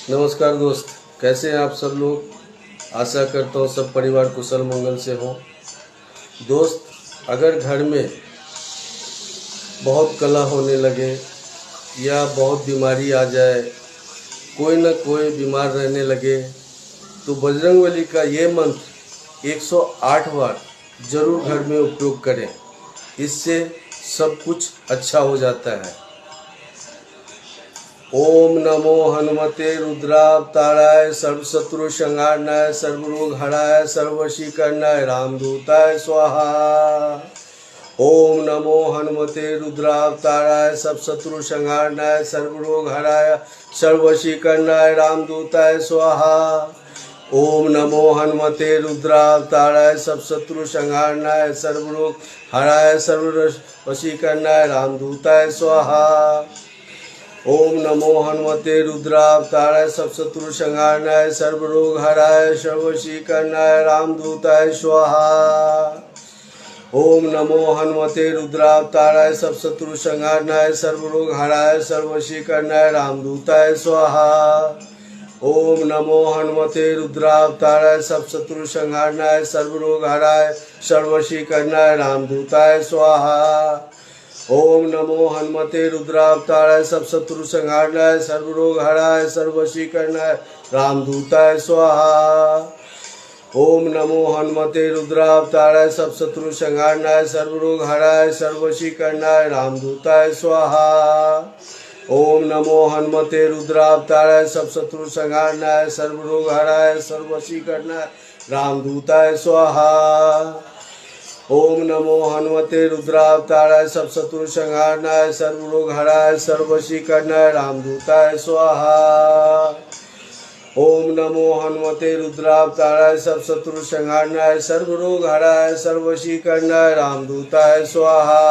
नमस्कार दोस्त, कैसे हैं आप सब लोग। आशा करता हूँ सब परिवार कुशल मंगल से हो। दोस्त, अगर घर में बहुत कलह होने लगे या बहुत बीमारी आ जाए, कोई ना कोई बीमार रहने लगे, तो बजरंगबली का ये मंत्र 108 बार जरूर घर में उपयोग करें। इससे सब कुछ अच्छा हो जाता है। ओम नमो हनुमते रुद्रावताराय सर्वशत्रु संहारणाय सर्वरोग हराय सर्ववशीकरणाय रामदूताय स्वाहा। ओम नमो हनुमते रुद्रावताराय सर्वशत्रु संहारणाय सर्वरोग हराय सर्ववशीकरणाय रामदूताय स्वाहा। ओम नमो हनुमते रुद्रावताराय सर्वशत्रु संहारणाय सर्वरोग हराय सर्ववशीकरणाय रामदूताय स्वाहा। ओम नमो हनुमते रुद्रावताराय सर्वशत्रु संहारणाय सर्वरोग हराय सर्ववशीकरणाय रामदूताय स्वाहा। ओम नमो हनुमते रुद्रावताराय सर्वशत्रु संहारणाय सर्वरोग हराय सर्ववशीकरणाय रामदूताय स्वाहा। ओम नमो हनुमते रुद्रावताराय सर्वशत्रु संहारणाय सर्वरोग हराय सर्ववशीकरणाय रामदूताय स्वाहा। ओम नमो हनुमते रुद्रावताराय सर्वशत्रु संहारणाय सर्वरोग हराय सर्ववशीकरणाय रामदूताय स्वाहा। ओम नमो हनुमते रुद्रावताराय सर्वशत्रु संहारणाय सर्वरोग हराय सर्ववशीकरणाय रामदूताय स्वाहा। ओम नमो हनुमते रुद्रावताराय सर्वशत्रु संहारणाय सर्वरोग हराय सर्ववशीकरणाय रामदूताय स्वाहा। ओम नमो हनुमते रुद्रावताराय सर्वशत्रु संहारणाय सर्वरोग हराय सर्ववशीकरणाय रामदूताय स्वाहा। ओम नमो हनुमते रुद्रावताराय सर्वशत्रु संहारणाय सर्वरोग हराय सर्ववशीकरणाय रामदूताय स्वाहा।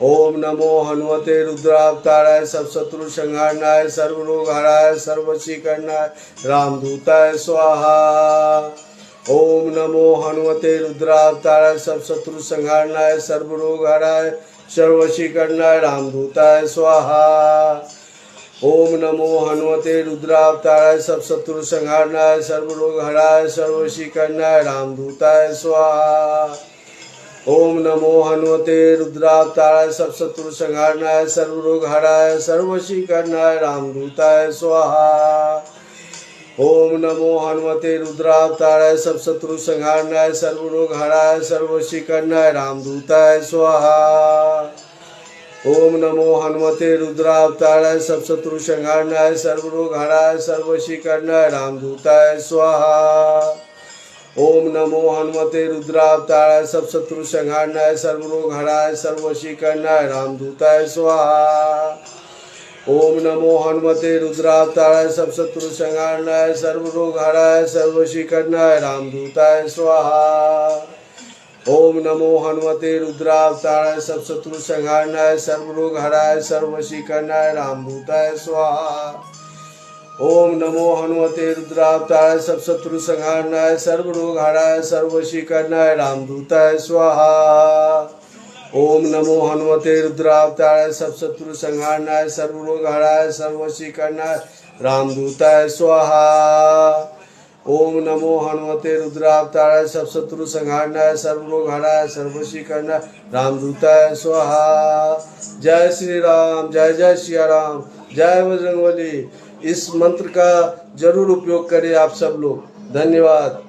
ओम नमो हनुमते रुद्रावताराय सर्वशत्रु संहारणाय सर्वरोग हराय सर्ववशीकरणाय रामदूताय स्वाहा। ओम नमो हनुमते रुद्रावताराय सर्वशत्रु संहारणाय सर्वरोग हराय सर्ववशीकरणाय रामदूताय स्वाहा। ओम नमो हनुमते रुद्रावताराय सर्वशत्रु संहारणाय सर्वरोग हराय सर्ववशीकरणाय रामदूताय स्वाहा। ओम नमो हनुमते रुद्रावताराय सर्वशत्रु संहारणाय सर्वरोग हराय सर्ववशीकरणाय रामदूताय स्वाहा। ओम नमो हनुमते रुद्रावताराय सर्वशत्रु संहारणाय सर्वरोग हराय सर्ववशीकरणाय रामदूताय स्वाहा। ओम नमो हनुमते रुद्रावताराय सर्वशत्रु संहारणाय सर्वरोग हराय सर्ववशीकरणाय रामदूताय स्वाहा। ओम नमो हनुमते रुद्रावताराय सर्वशत्रु संहारणाय सर्वरोग हराय सर्ववशीकरणाय रामदूताय स्वाहा। ओम नमो हनुमते रुद्रावताराय सर्वशत्रु संहारणाय सर्वरोग हराय सर्ववशीकरणाय रामदूताय स्वाहा। ओम नमो हनुमते रुद्रावताराय सर्वशत्रु संहारणाय सर्वरोग हराय सर्ववशीकरणाय रामदूताय स्वाहा। ओम नमो हनुमते रुद्रावताराय सर्वशत्रु संहारणाय सर्वरोग हराय सर्ववशीकरणाय रामदूताय स्वाहा। ओम नमो हनुमते रुद्रावताराय सर्वशत्रु संहारणाय सर्वरोग हराय सर्ववशीकरणाय रामदूताय स्वाहा। ओम नमो हनुमते रुद्रावताराय सर्वशत्रु संहारणाय सर्वरोग हराय सर्ववशीकरणाय रामदूताय स्वाहा। जय श्री राम, जय जय सिया राम, जय बजरंगबली। इस मंत्र का जरूर उपयोग करें आप सब लोग। धन्यवाद।